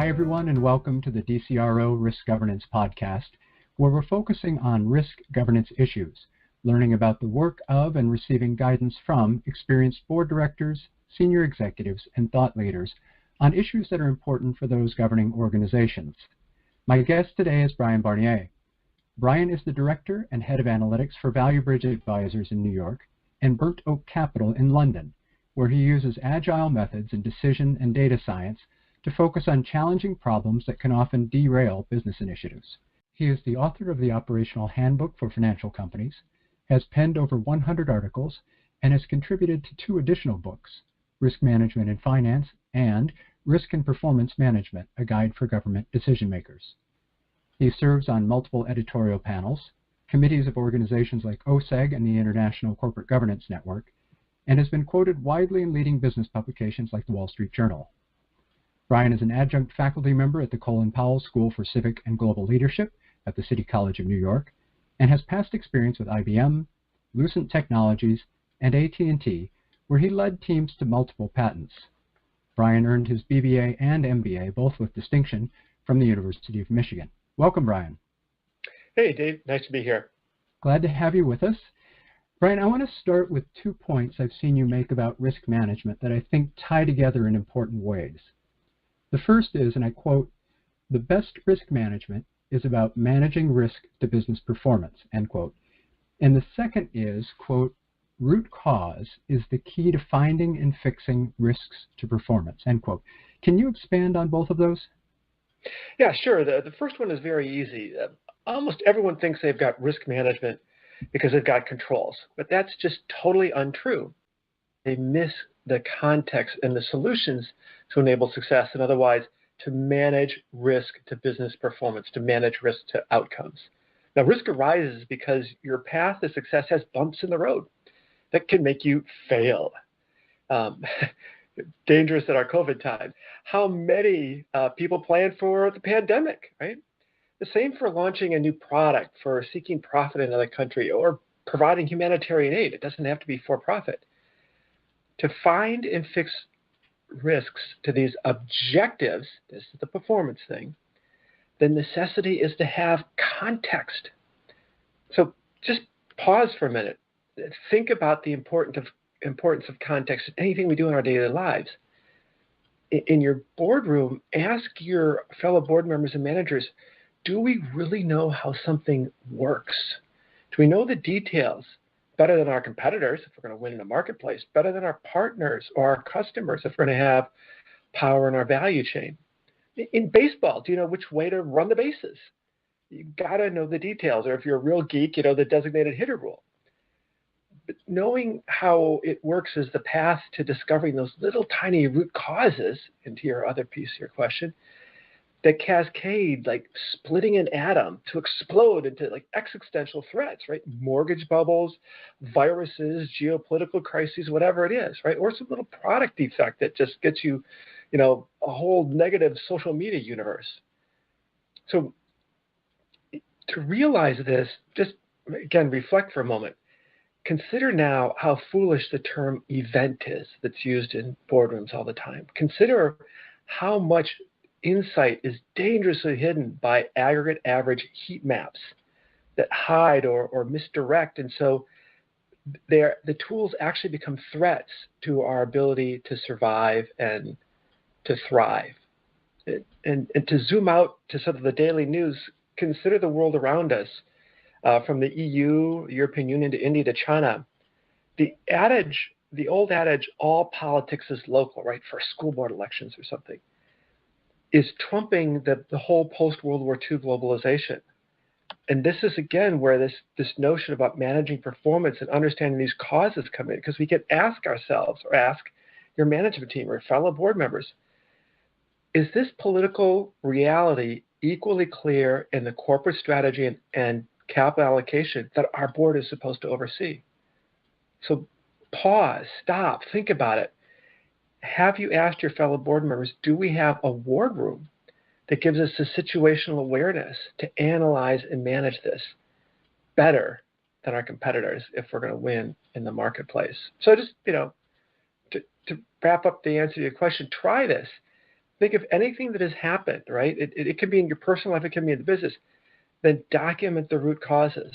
Hi, everyone, and welcome to the DCRO Risk Governance Podcast, where we're focusing on risk governance issues, learning about the work of and receiving guidance from experienced board directors, senior executives, and thought leaders on issues that are important for those governing organizations. My guest today is Brian Barnier. Brian is the Director and Head of Analytics for Value Bridge Advisors in New York and Burnt Oak Capital in London, where he uses agile methods in decision and data science to focus on challenging problems that can often derail business initiatives. He is the author of the Operational Handbook for Financial Companies, has penned over 100 articles, and has contributed to 2 additional books, Risk Management in Finance and Risk and Performance Management, a Guide for Government Decision Makers. He serves on multiple editorial panels, committees of organizations like OSEG and the International Corporate Governance Network, and has been quoted widely in leading business publications like the Wall Street Journal. Brian is an adjunct faculty member at the Colin Powell School for Civic and Global Leadership at the City College of New York, and has past experience with IBM, Lucent Technologies, and AT&T, where he led teams to multiple patents. Brian earned his BBA and MBA, both with distinction, from the University of Michigan. Welcome, Brian. Hey, Dave. Nice to be here. Glad to have you with us. Brian, I want to start with 2 points I've seen you make about risk management that I think tie together in important ways. The first is, and I quote, "The best risk management is about managing risk to business performance," end quote. And the second is, quote, "Root cause is the key to finding and fixing risks to performance," end quote. Can you expand on both of those? Yeah, sure. The first one is very easy. Almost everyone thinks they've got risk management because they've got controls, but that's just totally untrue. They miss the context and the solutions to enable success, and otherwise to manage risk to business performance, to manage risk to outcomes. Now, risk arises because your path to success has bumps in the road that can make you fail. Dangerous at our COVID time. How many people plan for the pandemic, right? The same for launching a new product, for seeking profit in another country, or providing humanitarian aid. It doesn't have to be for profit. To find and fix risks to these objectives, this is the performance thing, the necessity is to have context. So just pause for a minute. Think about the importance of context in anything we do in our daily lives. In your boardroom, ask your fellow board members and managers, do we really know how something works? Do we know the details better than our competitors if we're going to win in a marketplace, better than our partners or our customers if we're going to have power in our value chain? In baseball, do you know which way to run the bases? You got to know the details, or if you're a real geek, you know the designated hitter rule. But knowing how it works is the path to discovering those little tiny root causes, into your other piece of your question, that cascade, like splitting an atom to explode into like existential threats, right? Mortgage bubbles, viruses, geopolitical crises, whatever it is, right? Or some little product defect that just gets you, a whole negative social media universe. So to realize this, just again, reflect for a moment. Consider now how foolish the term event is that's used in boardrooms all the time. Consider how much insight is dangerously hidden by aggregate average heat maps that hide or misdirect. And so the tools actually become threats to our ability to survive and to thrive. And to zoom out to sort of the daily news, consider the world around us, from the EU, European Union, to India, to China. The old adage, all politics is local, right, for school board elections or something, is trumping the whole post-World War II globalization. And this is, again, where this notion about managing performance and understanding these causes come in, because we can ask ourselves, or ask your management team or fellow board members, is this political reality equally clear in the corporate strategy and capital allocation that our board is supposed to oversee? So pause, stop, think about it. Have you asked your fellow board members, do we have a war room that gives us the situational awareness to analyze and manage this better than our competitors if we're going to win in the marketplace? So just, to wrap up the answer to your question, try this. think of anything that has happened, right? It could be in your personal life, it can be in the business. Then document the root causes.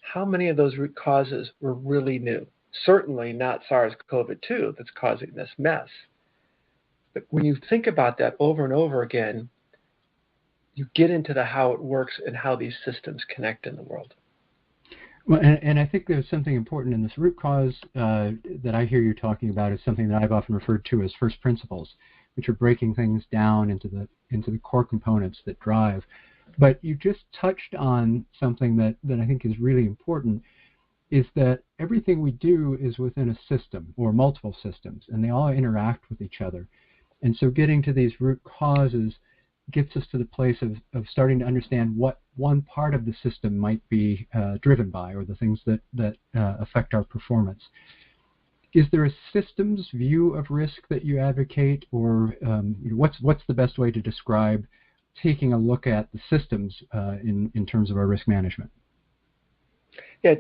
How many of those root causes were really new? Certainly not SARS-CoV-2 that's causing this mess. But when you think about that over and over again, you get into the how it works and how these systems connect in the world. Well, and I think there's something important in this root cause that I hear you talking about is something that I've often referred to as first principles, which are breaking things down into the core components that drive. But you just touched on something that I think is really important, is that everything we do is within a system or multiple systems, and they all interact with each other. And so getting to these root causes gets us to the place of starting to understand what one part of the system might be driven by, or the things that affect our performance. Is there a systems view of risk that you advocate, or what's the best way to describe taking a look at the systems in terms of our risk management? Yeah,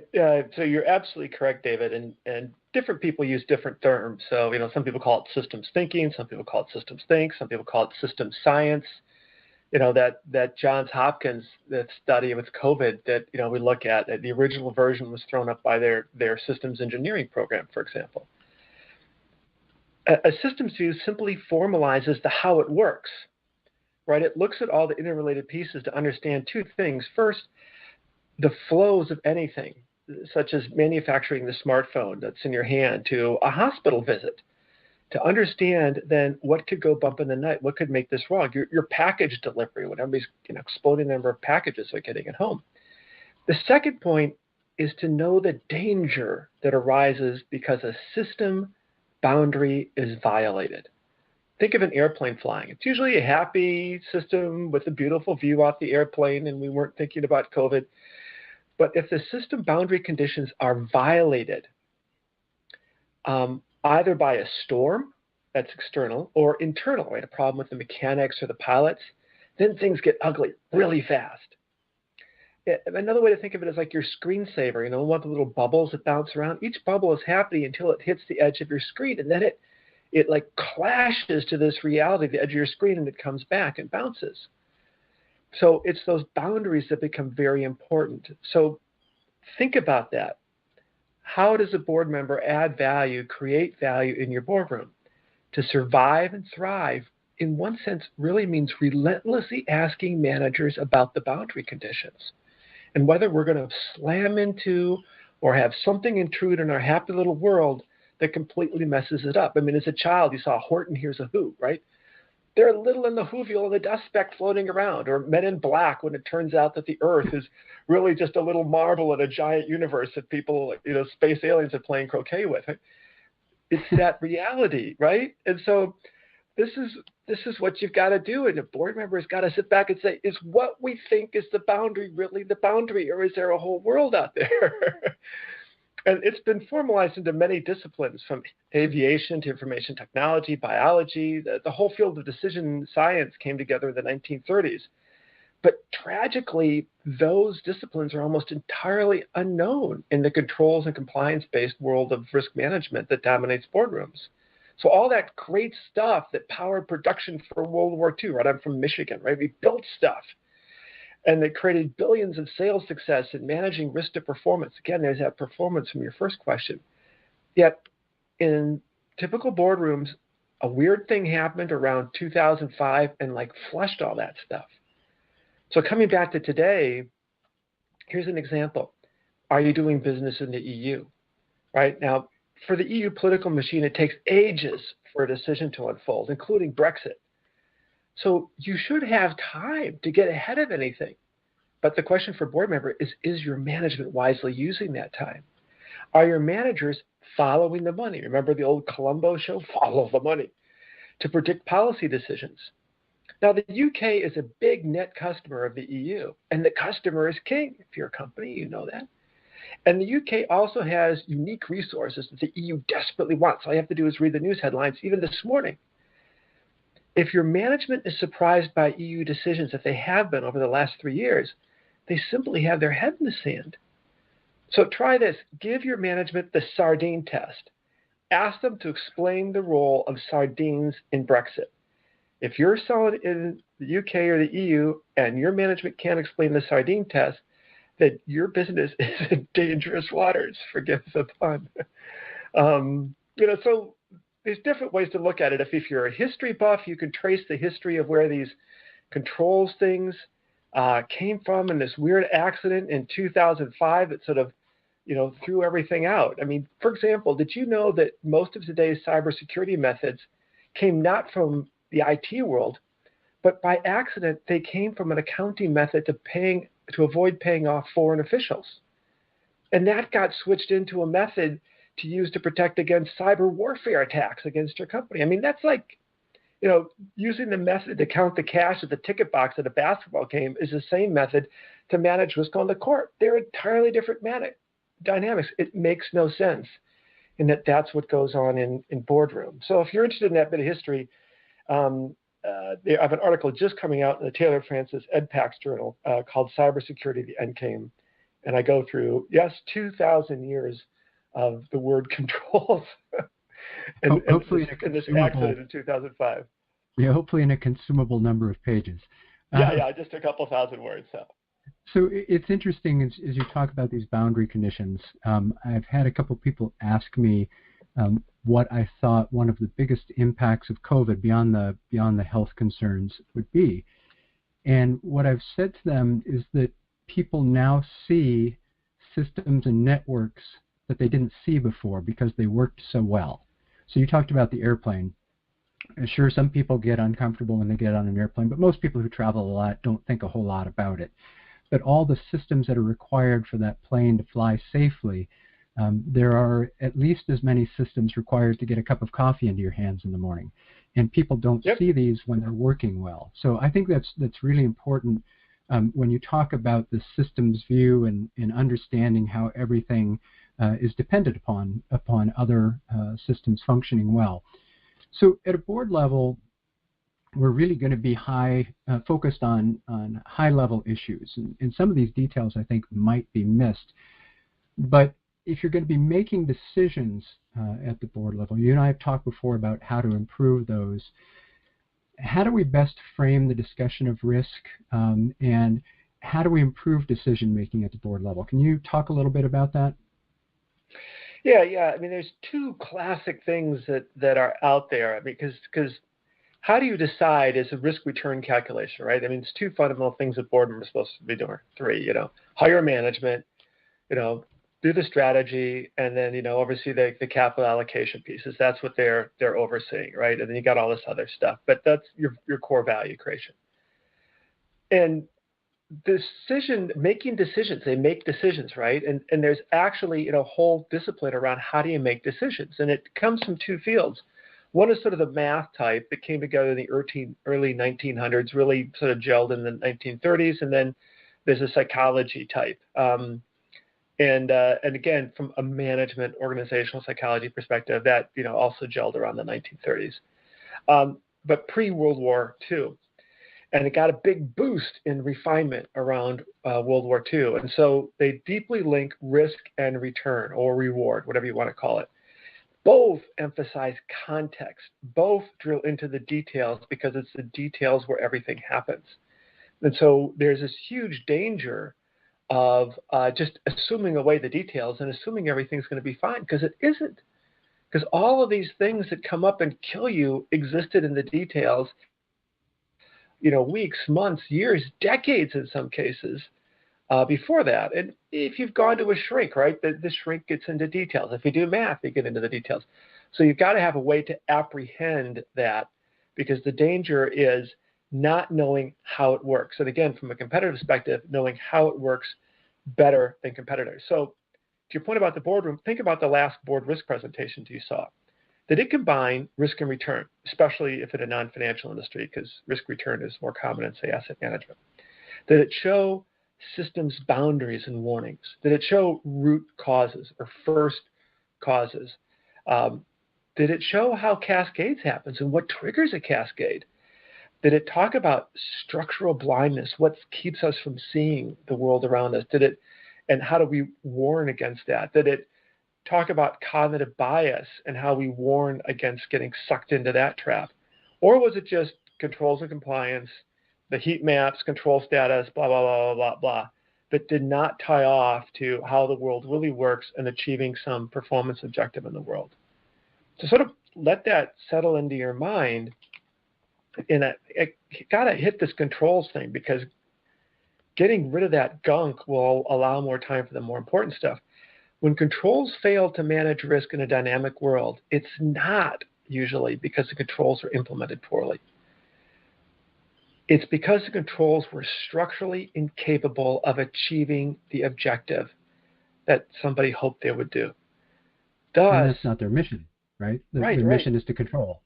so you're absolutely correct, David, and different people use different terms. So, some people call it systems thinking, some people call it systems think, some people call it systems science. That Johns Hopkins, that study with COVID that, we look at, the original version was thrown up by their systems engineering program, for example. A systems view simply formalizes the how it works, right? It looks at all the interrelated pieces to understand two things. First, the flows of anything, such as manufacturing the smartphone that's in your hand to a hospital visit, to understand then what could go bump in the night, what could make this wrong, your package delivery, when everybody's exploding the number of packages they're getting at home. The second point is to know the danger that arises because a system boundary is violated. Think of an airplane flying. It's usually a happy system with a beautiful view off the airplane, and we weren't thinking about COVID. But if the system boundary conditions are violated, either by a storm that's external or internal, right? A problem with the mechanics or the pilots, then things get ugly really fast. Another way to think of it is like your screensaver. You want the little bubbles that bounce around? Each bubble is happy until it hits the edge of your screen, and then it like clashes to this reality, the edge of your screen, and it comes back and bounces. So it's those boundaries that become very important. So think about that. How does a board member add value, create value in your boardroom? To survive and thrive, in one sense, really means relentlessly asking managers about the boundary conditions and whether we're going to slam into or have something intrude in our happy little world that completely messes it up. I mean, as a child, you saw Horton Hears a Who, right? They're little in the Whoville and the dust speck floating around, or Men in Black when it turns out that the Earth is really just a little marble in a giant universe that people, space aliens are playing croquet with. It's that reality, right? And so this is what you've got to do, and a board member has got to sit back and say, is what we think is the boundary really the boundary, or is there a whole world out there? And it's been formalized into many disciplines, from aviation to information technology, biology. The whole field of decision science came together in the 1930s. But tragically, those disciplines are almost entirely unknown in the controls and compliance-based world of risk management that dominates boardrooms. So all that great stuff that powered production for World War II, right? I'm from Michigan, right? We built stuff. And they created billions of sales success in managing risk to performance. Again, there's that performance from your first question. Yet, in typical boardrooms, a weird thing happened around 2005 and flushed all that stuff. So coming back to today, here's an example. Are you doing business in the EU? Right now, for the EU political machine, it takes ages for a decision to unfold, including Brexit. So you should have time to get ahead of anything. But the question for board member is your management wisely using that time? Are your managers following the money? Remember the old Columbo show, Follow the Money, to predict policy decisions. Now, the UK is a big net customer of the EU, and the customer is king. If you're a company, you know that. And the UK also has unique resources that the EU desperately wants. All you have to do is read the news headlines, even this morning. If your management is surprised by EU decisions, that they have been over the last 3 years, they simply have their head in the sand. So try this. Give your management the sardine test. Ask them to explain the role of sardines in Brexit. If you're selling in the UK or the EU and your management can't explain the sardine test, that your business is in dangerous waters, forgive the pun. So there's different ways to look at it. If you're a history buff, you can trace the history of where these controls things came from in this weird accident in 2005 that sort of, threw everything out. I mean, for example, did you know that most of today's cybersecurity methods came not from the IT world, but by accident they came from an accounting method to avoid paying off foreign officials, and that got switched into a method to use to protect against cyber warfare attacks against your company. I mean, that's like, using the method to count the cash at the ticket box at a basketball game is the same method to manage risk on the court. They're entirely different dynamics. It makes no sense in that's what goes on in boardrooms. So if you're interested in that bit of history, I have an article just coming out in the Taylor Francis EdPax journal called Cybersecurity, the Endgame. And I go through, 2,000 years of the word controls and this accident in 2005. Yeah, hopefully in a consumable number of pages. Just a couple thousand words. So it's interesting as you talk about these boundary conditions. I've had a couple people ask me what I thought one of the biggest impacts of COVID beyond the health concerns would be. And what I've said to them is that people now see systems and networks that they didn't see before because they worked so well. So you talked about the airplane. Sure, some people get uncomfortable when they get on an airplane, but most people who travel a lot don't think a whole lot about it. But all the systems that are required for that plane to fly safely, there are at least as many systems required to get a cup of coffee into your hands in the morning. And people don't see these when they're working well. So I think that's really important when you talk about the systems view and understanding how everything is dependent upon other systems functioning well. So at a board level, we're really going to be focused on high-level issues. And some of these details, I think, might be missed. But if you're going to be making decisions at the board level, you and I have talked before about how to improve those. How do we best frame the discussion of risk, and how do we improve decision-making at the board level? Can you talk a little bit about that? Yeah. I mean, there's two classic things that are out there. I mean, because how do you decide is a risk-return calculation, right? I mean, it's two fundamental things that board members are supposed to be doing. Three, hire management, do the strategy, and then, oversee the capital allocation pieces. That's what they're overseeing, right? And then you got all this other stuff, but that's your core value creation. And making decisions, they make decisions, right? And there's actually a whole discipline around how do you make decisions, and it comes from two fields. One is sort of the math type that came together in the early 1900s, really sort of gelled in the 1930s, and then there's a psychology type, and again from a management organizational psychology perspective that also gelled around the 1930s, but pre-World War II. And it got a big boost in refinement around World War II. And so they deeply link risk and return, or reward, whatever you want to call it. Both emphasize context. Both drill into the details because it's the details where everything happens. And so there's this huge danger of just assuming away the details and assuming everything's going to be fine, because it isn't. Because all of these things that come up and kill you existed in the details, weeks, months, years, decades in some cases before that. And if you've gone to a shrink, right, the shrink gets into details. If you do math, you get into the details. So you've got to have a way to apprehend that, because the danger is not knowing how it works. And again, from a competitive perspective, knowing how it works better than competitors. So to your point about the boardroom, think about the last board risk presentations you saw. Did it combine risk and return, especially if in a non-financial industry, because risk return is more common in, say, asset management? Did it show systems boundaries and warnings? Did it show root causes or first causes? Did it show how cascades happens and what triggers a cascade? Did it talk about structural blindness? What keeps us from seeing the world around us? And how do we warn against that? Did it talk about cognitive bias and how we warn against getting sucked into that trap? Or was it just controls and compliance, the heat maps, control status, blah, blah, blah, blah, blah, blah, that did not tie off to how the world really works and achieving some performance objective in the world. So sort of let that settle into your mind. And it got to hit this controls thing, because getting rid of that gunk will allow more time for the more important stuff. When controls fail to manage risk in a dynamic world, it's not usually because the controls are implemented poorly. It's because the controls were structurally incapable of achieving the objective that somebody hoped they would do. Thus, and that's not their mission, right? Their mission is to control.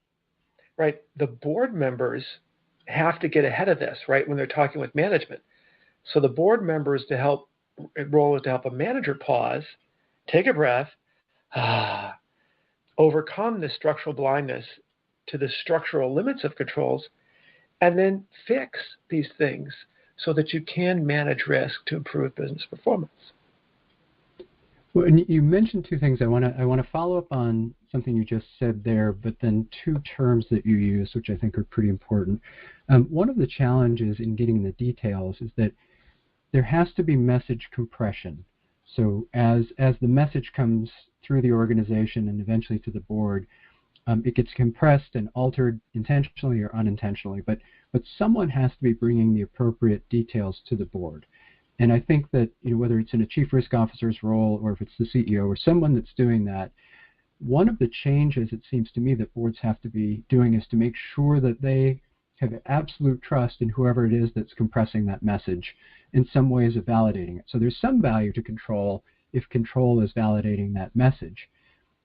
Right. The board members have to get ahead of this, right, when they're talking with management. So the board members role is to help a manager pause, take a breath, overcome the structural blindness to the structural limits of controls, and then fix these things so that you can manage risk to improve business performance. Well, and you mentioned two things. I want to follow up on something you just said there, but then two terms that you use, which I think are pretty important. One of the challenges in getting the details is that there has to be message compression. So as the message comes through the organization and eventually to the board, it gets compressed and altered intentionally or unintentionally, but someone has to be bringing the appropriate details to the board. And I think that, whether it's in a chief risk officer's role or if it's the CEO or someone that's doing that, one of the changes, it seems to me, that boards have to be doing is to make sure that they have absolute trust in whoever it is that's compressing that message in some ways of validating it. So there's some value to control if control is validating that message.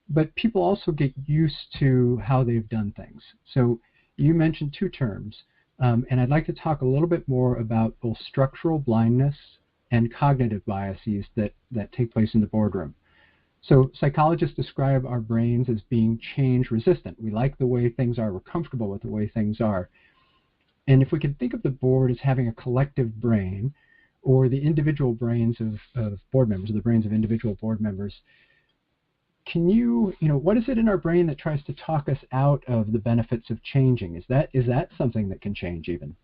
But people also get used to how they've done things. So you mentioned two terms, and I'd like to talk a little bit more about both structural blindness and cognitive biases that take place in the boardroom. So psychologists describe our brains as being change resistant. We like the way things are. We're comfortable with the way things are. And if we can think of the board as having a collective brain, or the individual brains of board members, or the brains of individual board members, can what is it in our brain that tries to talk us out of the benefits of changing? Is that something that can change even?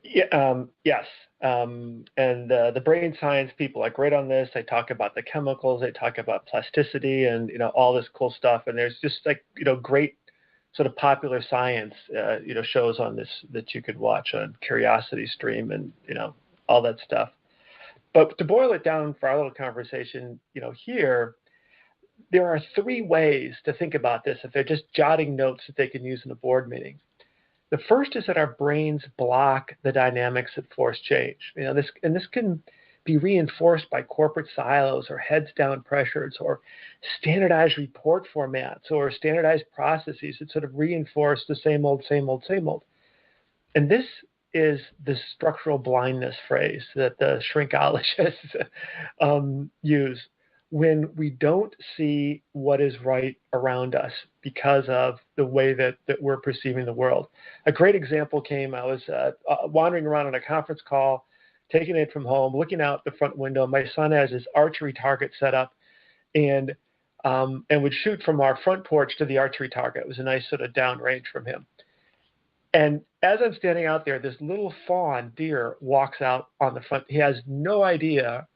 Yes. And the brain science people are great on this. They talk about the chemicals, they talk about plasticity and, all this cool stuff. And there's just great sort of popular science, shows on this that you could watch on Curiosity Stream and, all that stuff. But to boil it down for our little conversation, here, there are three ways to think about this if they're just jotting notes that they can use in a board meeting. The first is that our brains block the dynamics that force change. This can be reinforced by corporate silos or heads down pressures or standardized report formats or standardized processes that sort of reinforce the same old, same old, same old. And this is the structural blindness phrase that the shrinkologists use when we don't see what is right around us because of the way that we're perceiving the world. A great example came, I was wandering around on a conference call, taking it from home, looking out the front window. My son has his archery target set up and would shoot from our front porch to the archery target. It was a nice sort of downrange from him. And as I'm standing out there, this little fawn deer walks out on the front. He has no idea,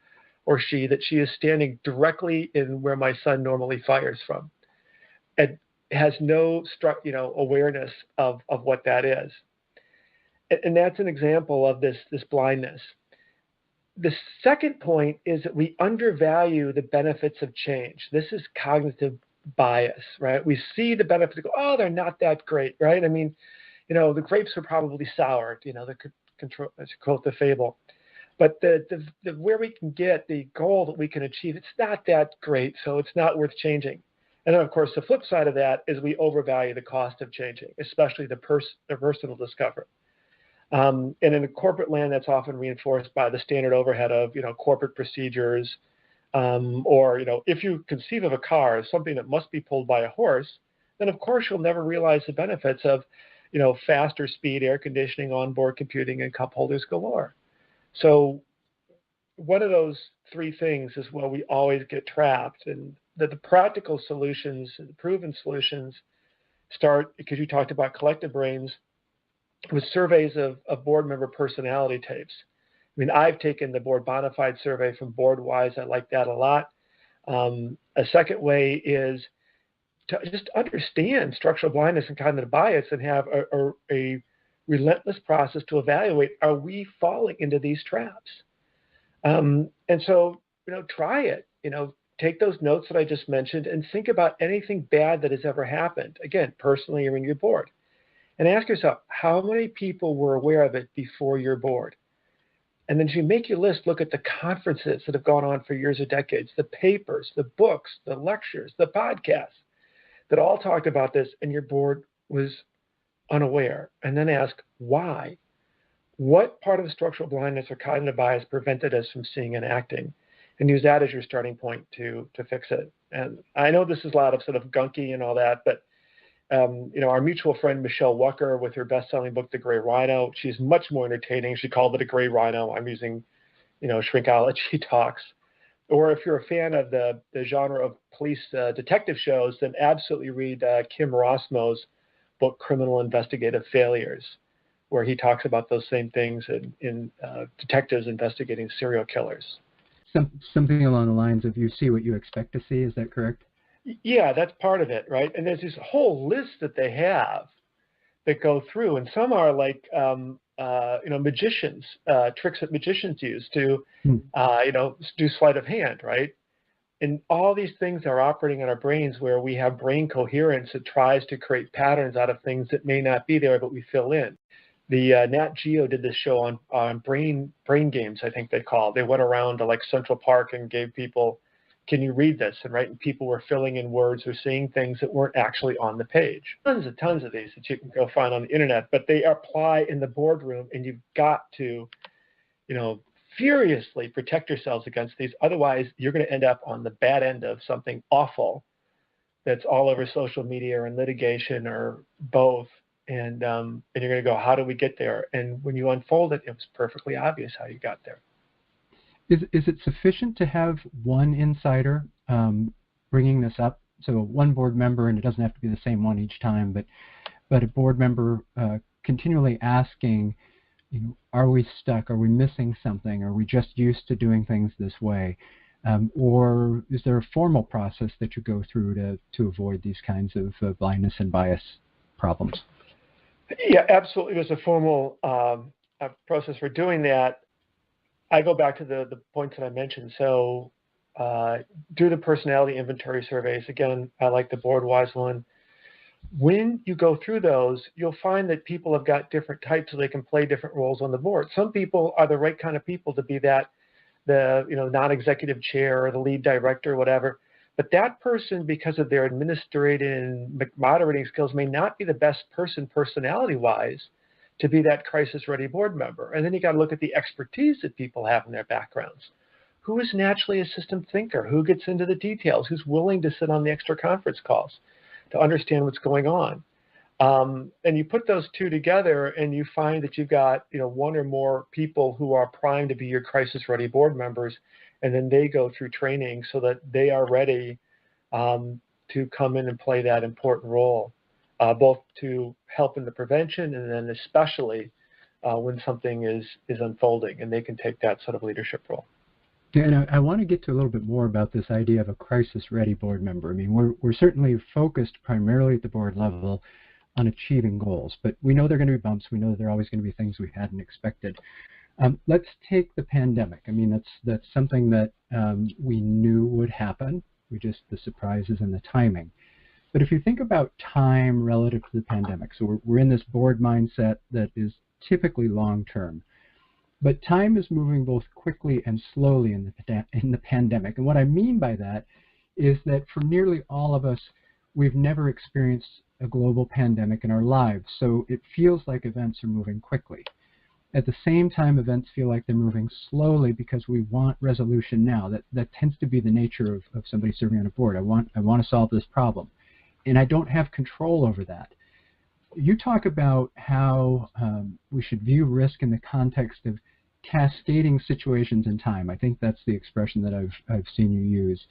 or she, that she is standing directly in where my son normally fires from, and has no awareness of what that is. And that's an example of this blindness. The second point is that we undervalue the benefits of change. This is cognitive bias, right? We see the benefits and go, oh, they're not that great, right? I mean, the grapes are probably sour, to quote the fable. But the where we can get the goal that we can achieve, it's not that great, so it's not worth changing. And then, of course, the flip side of that is we overvalue the cost of changing, especially the personal discomfort. And in the corporate land, that's often reinforced by the standard overhead of corporate procedures, or if you conceive of a car as something that must be pulled by a horse, then of course you'll never realize the benefits of faster speed, air conditioning, onboard computing, and cup holders galore. So one of those three things is where we always get trapped, and the practical solutions, the proven solutions, start, because you talked about collective brains, with surveys of board member personality types. I mean, I've taken the board bona fide survey from BoardWise. I like that a lot. A second way is to just understand structural blindness and cognitive bias and have a relentless process to evaluate, are we falling into these traps? And so, try it. Take those notes that I just mentioned and think about anything bad that has ever happened, again, personally or in your board. And ask yourself, how many people were aware of it before your board? And then as you make your list, look at the conferences that have gone on for years or decades, the papers, the books, the lectures, the podcasts that all talked about this, and your board was unaware. And then ask, why? What part of the structural blindness or cognitive bias prevented us from seeing and acting? And use that as your starting point to fix it. And I know this is a lot of sort of gunky and all that, but our mutual friend Michelle Wucker, with her best-selling book, The Gray Rhino, she's much more entertaining. She called it a gray rhino. I'm using, shrinkology talks. Or if you're a fan of the genre of police detective shows, then absolutely read Kim Rossmo's book, Criminal Investigative Failures, where he talks about those same things in detectives investigating serial killers. Something along the lines of you see what you expect to see, is that correct? Yeah, that's part of it, right? And there's this whole list that they have that go through, and some are like, magicians, tricks that magicians use to, do sleight of hand, right? And all these things are operating in our brains where we have brain coherence that tries to create patterns out of things that may not be there, but we fill in. The Nat Geo did this show on brain games, I think they called. They went around to like Central Park and gave people, can you read this? And people were filling in words or seeing things that weren't actually on the page. Tons of these that you can go find on the internet, but they apply in the boardroom, and you've got to, furiously protect yourselves against these. Otherwise, you're going to end up on the bad end of something awful that's all over social media or in litigation or both. And you're going to go, how do we get there? And when you unfold it, it was perfectly obvious how you got there. Is it sufficient to have one insider bringing this up? So one board member, and it doesn't have to be the same one each time, but a board member continually asking, are we stuck? Are we missing something? Are we just used to doing things this way? Or is there a formal process that you go through to avoid these kinds of blindness and bias problems? Yeah, absolutely. There's a formal process for doing that. I go back to the points that I mentioned. So do the personality inventory surveys. Again, I like the BoardWise one. When you go through those, you'll find that people have got different types, so they can play different roles on the board. Some people are the right kind of people to be the non-executive chair or the lead director or whatever. But that person, because of their administrative and moderating skills, may not be the best person personality-wise to be that crisis-ready board member. And then you got to look at the expertise that people have in their backgrounds. Who is naturally a system thinker? Who gets into the details? Who's willing to sit on the extra conference calls to understand what's going on? And you put those two together, and you find that you've got one or more people who are primed to be your crisis-ready board members, and then they go through training so that they are ready to come in and play that important role, both to help in the prevention and then especially when something is unfolding, and they can take that sort of leadership role. Yeah, and I want to get to a little bit more about this idea of a crisis-ready board member. I mean, we're certainly focused primarily at the board level on achieving goals, but we know there are going to be bumps. We know there are always going to be things we hadn't expected. Let's take the pandemic. I mean, that's something that we knew would happen. The surprises and the timing. But if you think about time relative to the pandemic, so we're in this board mindset that is typically long-term. But time is moving both quickly and slowly in the pandemic. And what I mean by that is that for nearly all of us, we've never experienced a global pandemic in our lives. So it feels like events are moving quickly. At the same time, events feel like they're moving slowly because we want resolution now. That tends to be the nature of somebody serving on a board. I want to solve this problem. And I don't have control over that. You talk about how we should view risk in the context of cascading situations in time. I think that's the expression that I've seen you use.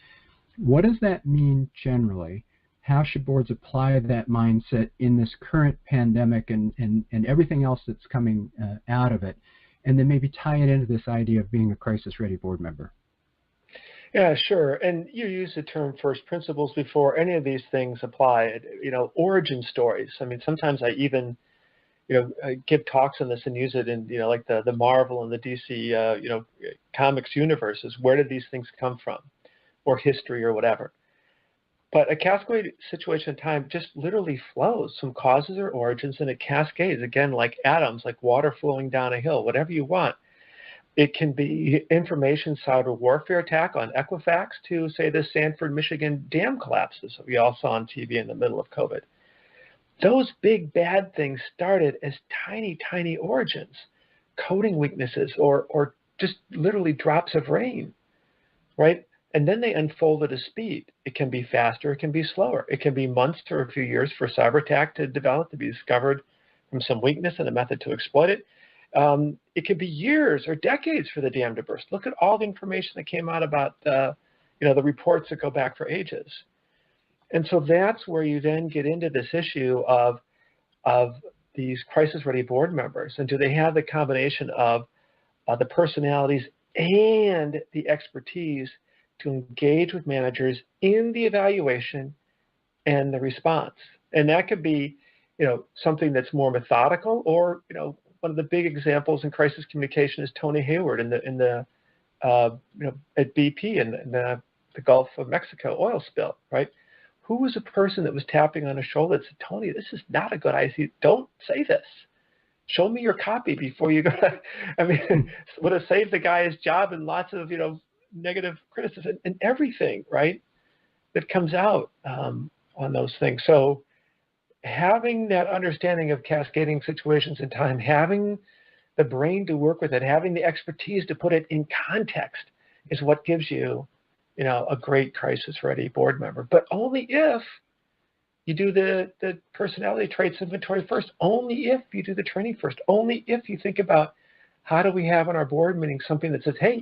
What does that mean generally? how should boards apply that mindset in this current pandemic and everything else that's coming out of it, and then maybe tie it into this idea of being a crisis-ready board member? Yeah, sure. And you use the term first principles before any of these things apply. Origin stories. I mean, sometimes I even, I give talks on this and use it in, like the Marvel and the DC, comics universes. Where did these things come from, or history, or whatever? But a cascade situation in time just literally flows from causes or origins, and it cascades again like atoms, like water flowing down a hill. Whatever you want. It can be information cyber warfare attack on Equifax to, say, the Sanford, Michigan dam collapses that we all saw on TV in the middle of COVID. Those big bad things started as tiny, tiny origins, coding weaknesses, or just literally drops of rain, right? And then they unfolded at speed. It can be faster, it can be slower. It can be months or a few years for a cyber attack to develop, to be discovered from some weakness and a method to exploit it. It could be years or decades for the dam to burst. Look at all the information that came out about the reports that go back for ages. And so that's where you then get into this issue of these crisis-ready board members, and do they have the combination of the personalities and the expertise to engage with managers in the evaluation and the response. And that could be, something that's more methodical, or, one of the big examples in crisis communication is Tony Hayward at BP in the Gulf of Mexico oil spill, right? Who was a person that was tapping on his shoulder that said, Tony, this is not a good idea. Don't say this. Show me your copy before you go. I mean, would have saved the guy his job and lots of, negative criticism and everything, right, that comes out on those things. So having that understanding of cascading situations in time, having the brain to work with it, having the expertise to put it in context is what gives you, a great crisis-ready board member. But only if you do the personality traits inventory first, only if you do the training first, only if you think about how do we have in our board meeting something that says, hey,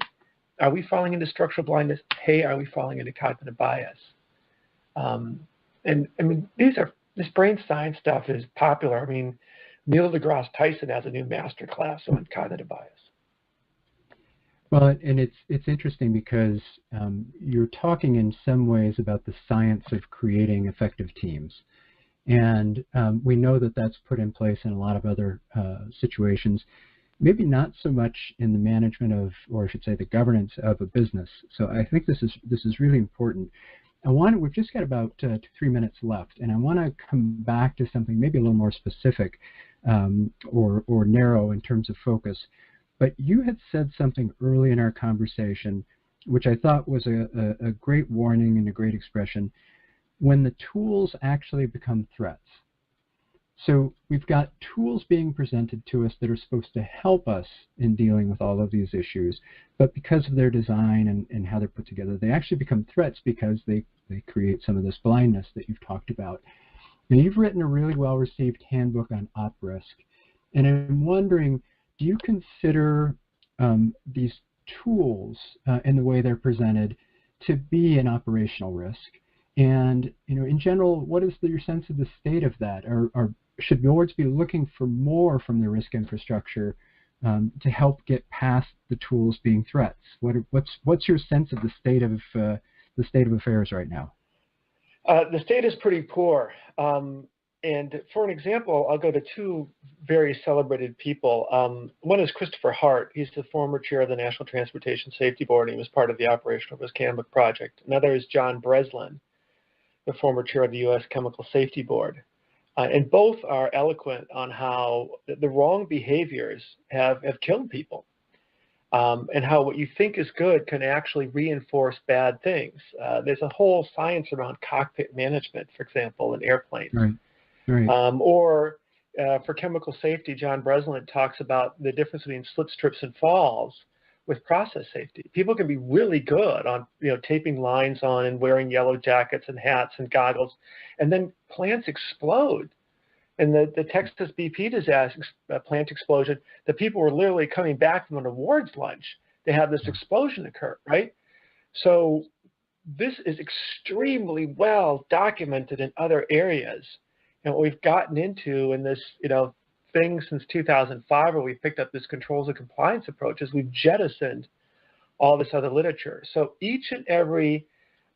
are we falling into structural blindness? Hey, are we falling into cognitive bias? And I mean, this brain science stuff is popular. I mean, Neil deGrasse Tyson has a new master class on cognitive bias. Well, and it's interesting because you're talking in some ways about the science of creating effective teams. And we know that that's put in place in a lot of other situations, maybe not so much in the management of, or I should say the governance of a business. So I think this is really important. We've just got about 3 minutes left, and I want to come back to something maybe a little more specific or narrow in terms of focus. But you had said something early in our conversation, which I thought was a great warning and a great expression, when the tools actually become threats. So we've got tools being presented to us that are supposed to help us in dealing with all of these issues, but because of their design and how they're put together, they actually become threats because they create some of this blindness that you've talked about. Now, you've written a really well-received handbook on op risk, and I'm wondering, do you consider these tools in the way they're presented to be an operational risk? And in general, what is your sense of the state of that? Or should boards be looking for more from their risk infrastructure to help get past the tools being threats? What's your sense of the state of affairs right now? The state is pretty poor. And for an example, I'll go to two very celebrated people. One is Christopher Hart. He's the former chair of the National Transportation Safety Board, and he was part of the Operational Risk Handbook Project. Another is John Breslin, the former chair of the U.S. Chemical Safety Board. And both are eloquent on how the wrong behaviors have killed people, and how what you think is good can actually reinforce bad things. There's a whole science around cockpit management, for example, in airplanes. Right. Right. Or for chemical safety, John Breslin talks about the difference between slips, trips, and falls with process safety. People can be really good on taping lines on and wearing yellow jackets and hats and goggles, and then plants explode. And the Texas BP disaster, plant explosion, the people were literally coming back from an awards lunch. They had this explosion occur, right? So this is extremely well documented in other areas. And what we've gotten into in this, thing since 2005, where we picked up this controls and compliance approach, is we've jettisoned all this other literature. So each and every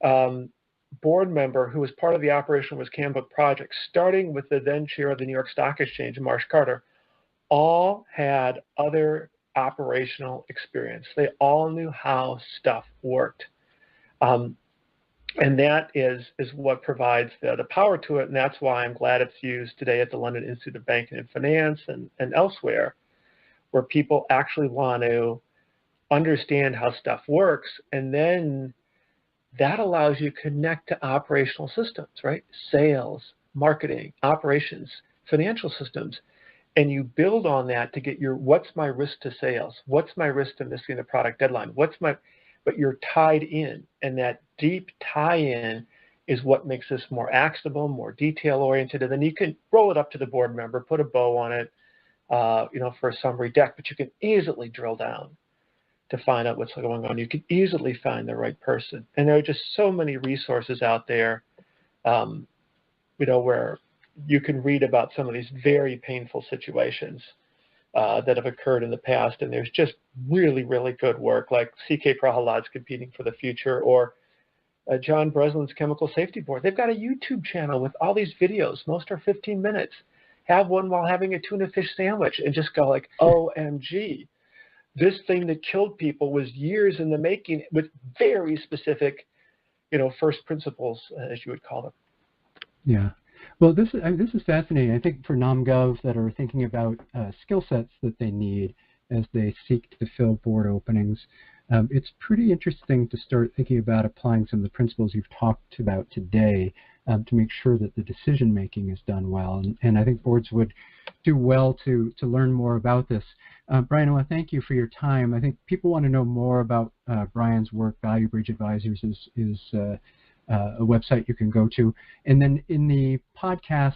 board member who was part of the Operational Risk Handbook project, starting with the then chair of the New York Stock Exchange, Marsh Carter, all had other operational experience. They all knew how stuff worked. And that is what provides the power to it, and that's why I'm glad it's used today at the London Institute of Banking and Finance and elsewhere, where people actually want to understand how stuff works, and then that allows you to connect to operational systems, right? Sales, marketing, operations, financial systems, and you build on that to get your, what's my risk to sales? What's my risk to missing the product deadline? But you're tied in, and that deep tie-in is what makes this more actionable, more detail-oriented, and then you can roll it up to the board member, put a bow on it, for a summary deck, but you can easily drill down to find out what's going on. You can easily find the right person, and there are just so many resources out there, where you can read about some of these very painful situations that have occurred in the past, and there's just really, really good work, like C.K. Prahalad's Competing for the Future, or John Breslin's Chemical Safety Board. They've got a YouTube channel with all these videos. Most are 15 minutes. Have one while having a tuna fish sandwich and just go like, OMG. This thing that killed people was years in the making with very specific, first principles, as you would call them. Yeah. Well, this is fascinating. I think for NomGov that are thinking about skill sets that they need as they seek to fill board openings, it's pretty interesting to start thinking about applying some of the principles you've talked about today to make sure that the decision making is done well. And I think boards would do well to learn more about this. Brian, I want to thank you for your time. I think people want to know more about Brian's work. Value Bridge Advisors is a website you can go to. And then in the podcast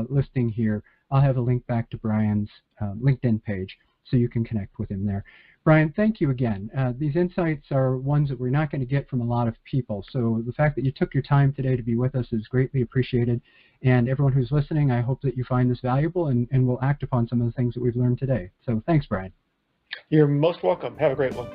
listing here, I'll have a link back to Brian's LinkedIn page so you can connect with him there. Brian, thank you again. These insights are ones that we're not going to get from a lot of people. So the fact that you took your time today to be with us is greatly appreciated. And everyone who's listening, I hope that you find this valuable and will act upon some of the things that we've learned today. So thanks, Brian. You're most welcome. Have a great one.